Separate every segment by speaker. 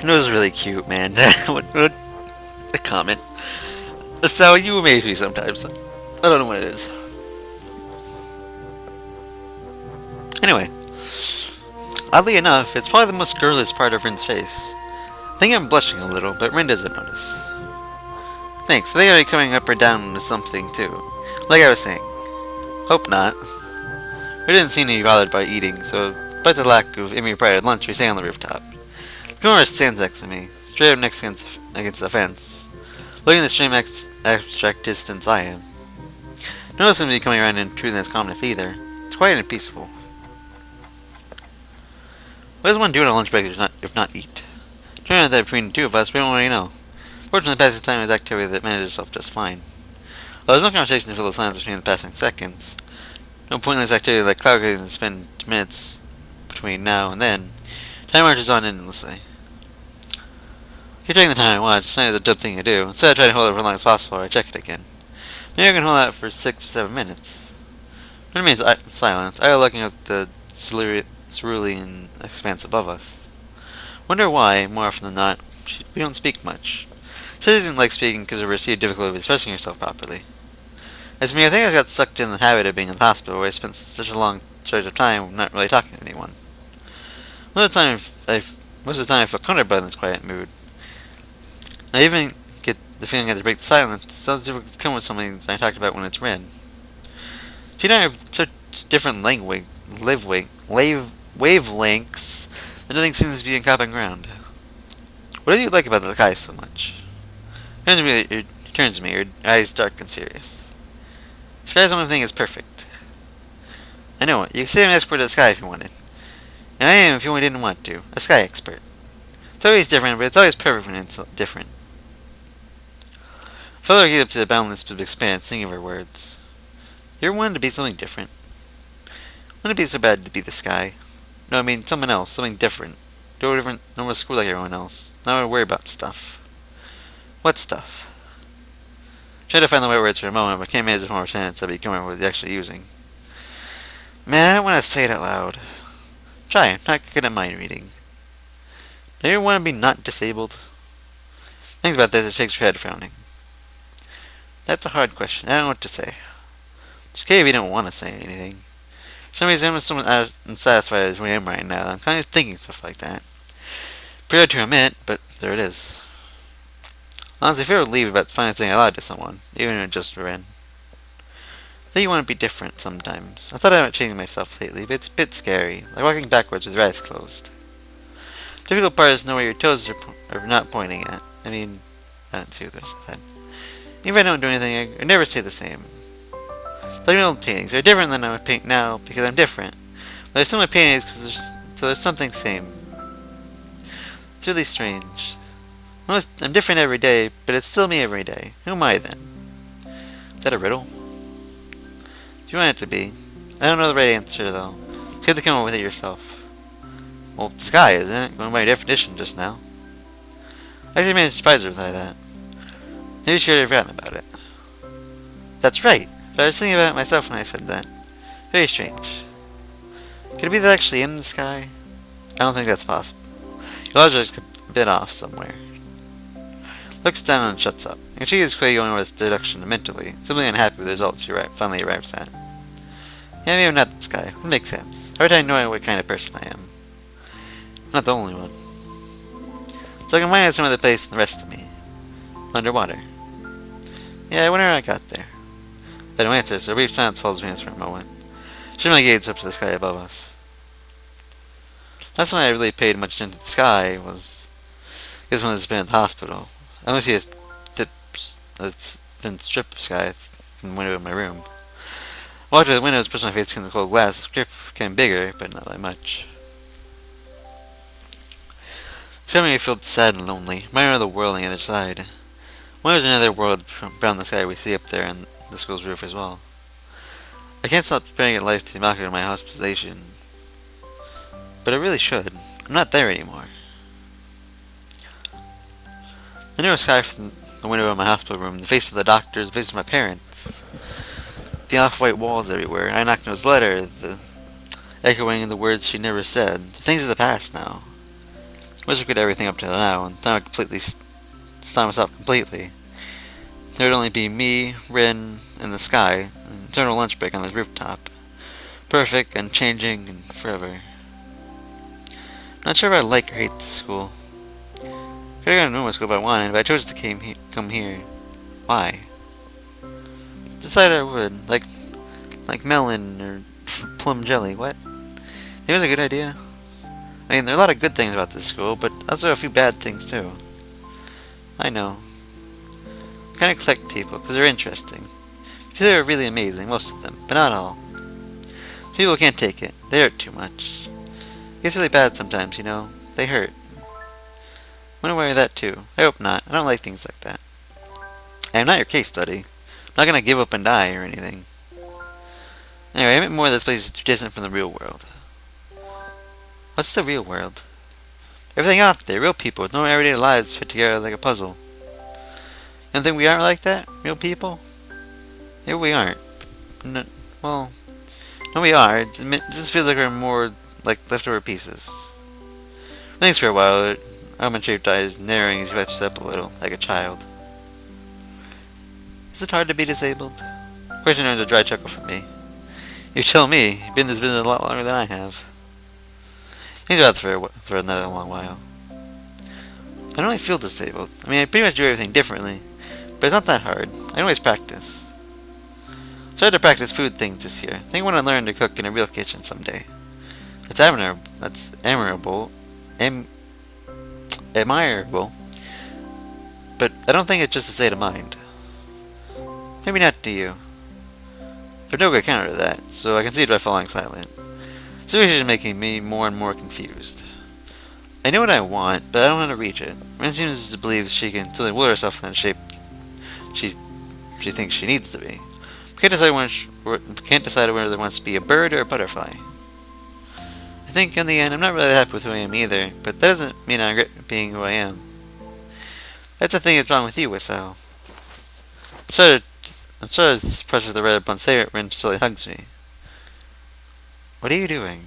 Speaker 1: It was really cute, man. what a comment. So you amaze me sometimes. I don't know what it is. Anyway, oddly enough, it's probably the most girlish part of Rin's face. I think I'm blushing a little, but Rin doesn't notice. Thanks. I think I'll be coming up or down with something too. Like I was saying. Hope not. We didn't seem to be bothered by eating, so despite the lack of immediate lunch, we stay on the rooftop. The camera stands next to me, straight up next against the fence, looking at the same abstract distance I am. No one seems to be coming around and intruding this calmness either. It's quiet and peaceful. What does one do on a lunch break if not eat? Turning out that between the two of us, we don't really know. Fortunately, passing time is activity that manages itself just fine. While there's no conversation to fill the silence between the passing seconds, no pointless activity like calculating to spend minutes between now and then, time marches on endlessly. I keep taking the time I watch, it's not a dumb thing to do. Instead of trying to hold it for as long as possible, I check it again. Maybe I can hold that for 6 or 7 minutes. It remains silent, I looking at the cerulean expanse above us. Wonder why, more often than not, we don't speak much. She doesn't like speaking because of her perceived difficulty of expressing herself properly. As for me, I think I got sucked in the habit of being in the hospital where I spent such a long stretch of time not really talking to anyone. Most of the time I feel comfortable in this quiet mood. I even get the feeling I have to break the silence. It's so difficult to come with something I talked about when it's Rin. She and I have such different wavelengths that nothing seems to be in common ground. What do you like about the sky so much? He turns to me, her eyes dark and serious. The sky's only thing is perfect. I know it. You could say I'm an expert at the sky if you wanted. And I am if you only didn't want to. A sky expert. It's always different, but it's always perfect when it's different. I felt her get up to the boundless expanse, thinking of her words. You ever wanted to be something different? Wouldn't it be so bad to be the sky? No, I mean someone else, something different. Go different, normal school like everyone else. Not to worry about stuff. What stuff? Tried to find the right words for a moment, but can't manage the form of sentence I'd be coming up with actually using. Man, I don't want to say it out loud. Try, I'm not good at mind reading. Do you ever want to be not disabled? Thinks about this, it shakes her head, frowning. That's a hard question. I don't know what to say. It's okay if you don't want to say anything. For some reason, I'm so unsatisfied as I am right now. I'm kind of thinking stuff like that. Pretty hard to admit, but there it is. Honestly, I feel relieved about finally saying aloud to someone, even if it's just for Ren. I think you want to be different sometimes. I thought about changing myself lately, but it's a bit scary, like walking backwards with your eyes closed. The difficult part is to know where your toes are not pointing at. I mean, I don't see what they're said. Even if I don't do anything, I never stay the same. Like my old paintings, they're different than I would paint now because I'm different. But they're still my paintings because there's something same. It's really strange. I'm different every day, but it's still me every day. Who am I then? Is that a riddle? Do you want it to be? I don't know the right answer though. You have to come up with it yourself. Well, sky, isn't it? Going by definition just now. I actually managed to surprise her by that. Maybe she already forgotten about it. That's right. But I was thinking about it myself when I said that. Very strange. Could it be that actually in the sky? I don't think that's possible. Your logic could have been off somewhere. Looks down and shuts up. And she is clearly going with deduction mentally, simply unhappy with the results she finally arrives at. Yeah, maybe I'm not the sky. It makes sense. Hard time knowing what kind of person I am. I'm not the only one. So I can find out some other place than the rest of me. Underwater. Yeah, I wonder how I got there. I don't answer, so a brief silence falls between us for a moment. She my gaze up to the sky above us. Last time I really paid much attention to the sky was when I was been at the hospital. I only see a thin strip of sky from the window of my room. I walked to the windows, pushed my face against the cold glass. The strip became bigger, but not by much. Suddenly I felt sad and lonely. Reminded of the world on the other side. When there's another world beyond the sky we see up there on the school's roof as well. I can't stop staring at life to the mockery of my hospitalization. But I really should. I'm not there anymore. The narrow sky from the window of my hospital room, the face of the doctors, the face of my parents, the off-white walls everywhere, I knocked No's letter, the echoing of the words she never said, the things of the past now. Wish I could do everything up to now, and then I would completely stop myself completely. There would only be me, Rin, and the sky, an eternal lunch break on the rooftop. Perfect, unchanging, and forever. Not sure if I like or hate this school. Could have gone to normal school if I wanted, but I chose to come here. Why? Decided I would, like melon or plum jelly. What? It was a good idea. I mean, there are a lot of good things about this school, but also a few bad things too. I know. I kind of collect people because they're interesting. They're really amazing, most of them, but not all. People can't take it. They hurt too much. It gets really bad sometimes, you know. They hurt. I'm aware of that too. I hope not. I don't like things like that. I am not your case study. I'm not gonna give up and die or anything. Anyway, I meant more that this place is too distant from the real world. What's the real world? Everything out there, real people with no everyday lives fit together like a puzzle. You don't think we aren't like that? Real people? Maybe we aren't. No, well, no we are. It just feels like we're more like leftover pieces. Thanks for a while. Almond-shaped eyes narrowing as you etched up a little, like a child. Is it hard to be disabled? Question earned a dry chuckle from me. You tell me. You've been in this business a lot longer than I have. Things are out for another long while. I don't really feel disabled. I mean, I pretty much do everything differently, but it's not that hard. I can always practice. I started to practice food things this year. I think I want to learn to cook in a real kitchen someday. That's admirable, admirable, but I don't think it's just a state of mind. Maybe not to you. There's no good counter to that, so I concede by falling silent. The situation is making me more and more confused. I know what I want, but I don't know how to reach it. Ren seems to believe she can still will herself in the shape she thinks she needs to be. Can't decide whether it wants to be a bird or a butterfly. I think in the end I'm not really happy with who I am either, but that doesn't mean I regret being who I am. That's the thing that's wrong with you, Wissao. I'm sort of presses the red blunt cigarette when slowly hugs me. What are you doing?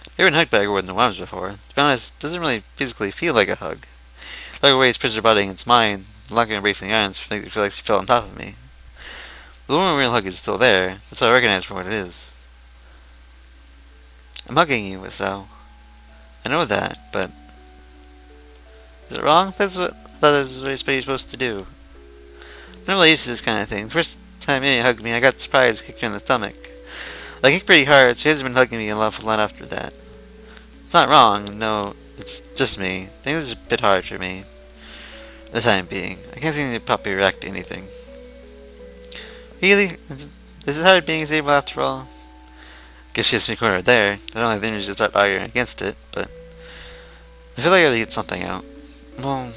Speaker 1: I've been hugged by a girl with no arms before. To be honest, it doesn't really physically feel like a hug. Like a way it's pushed her body against mine, locking and bracing arms, makes me feel like she fell on top of me. The one real hug is still there. That's what I recognize for what it is. I'm hugging you, Wissao. I know that, but is it wrong? That's what you're supposed to do. I'm not really used to this kind of thing. The first time Amy hugged me, I got surprised, kicked her in the stomach. I kicked pretty hard. She hasn't been hugging me a lot after that. It's not wrong. No, it's just me. Things are a bit hard for me. For the time being. I can't seem to properly react to anything. Really? Is it hard being disabled after all? Guess she has me cornered there. I don't have the energy to start arguing against it, but I feel like I gotta get something out. Well,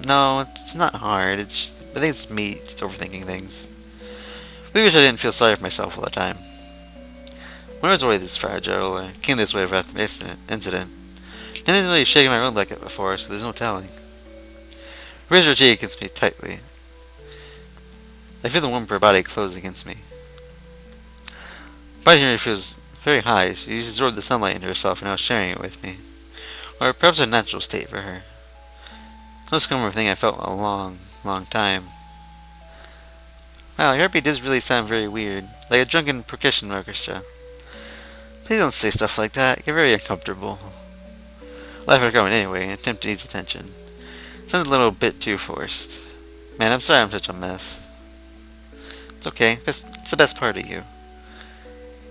Speaker 1: no, it's not hard. I think it's me just overthinking things. I wish I didn't feel sorry for myself all the time. When I was always this fragile, or came this way after the incident, I didn't really shake my own like it before, so there's no telling. Her raised her cheek against me tightly. I feel the warmth of her body close against me. Body here feels very high. She absorbed the sunlight into herself and now sharing it with me. Or perhaps a natural state for her. Most common thing I felt in a long, long time. Wow, your heartbeat does really sound very weird. Like a drunken percussion orchestra. Please don't say stuff like that. Get very uncomfortable. Laugh are going anyway, and attempt to ease attention. Sounds a little bit too forced. Man, I'm sorry I'm such a mess. It's okay. It's the best part of you.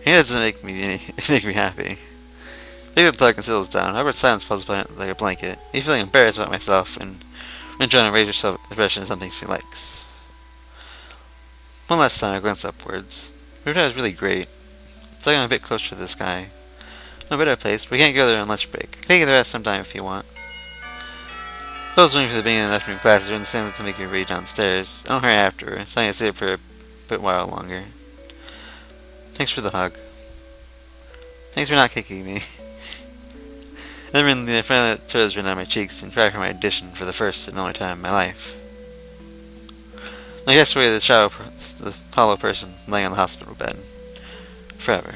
Speaker 1: It doesn't make me happy. Big the thug and settles down. However, silence falls like a blanket. Me feeling embarrassed about myself and trying to raise herself expression is something she likes. One last time I glance upwards. The rooftop is really great. It's like I'm a bit closer to the sky. No better place, but we can't go there on lunch break. I can take you the rest sometime if you want. Those waiting for the beginning of the afternoon classes are in the stands to make me read downstairs. I don't hurry after, so I can stay for a bit while longer. Thanks for the hug. Thanks for not kicking me. And then the finally tears ran down my cheeks and cried for my addition for the first and only time in my life. I guess away the hollow person laying on the hospital bed. Forever.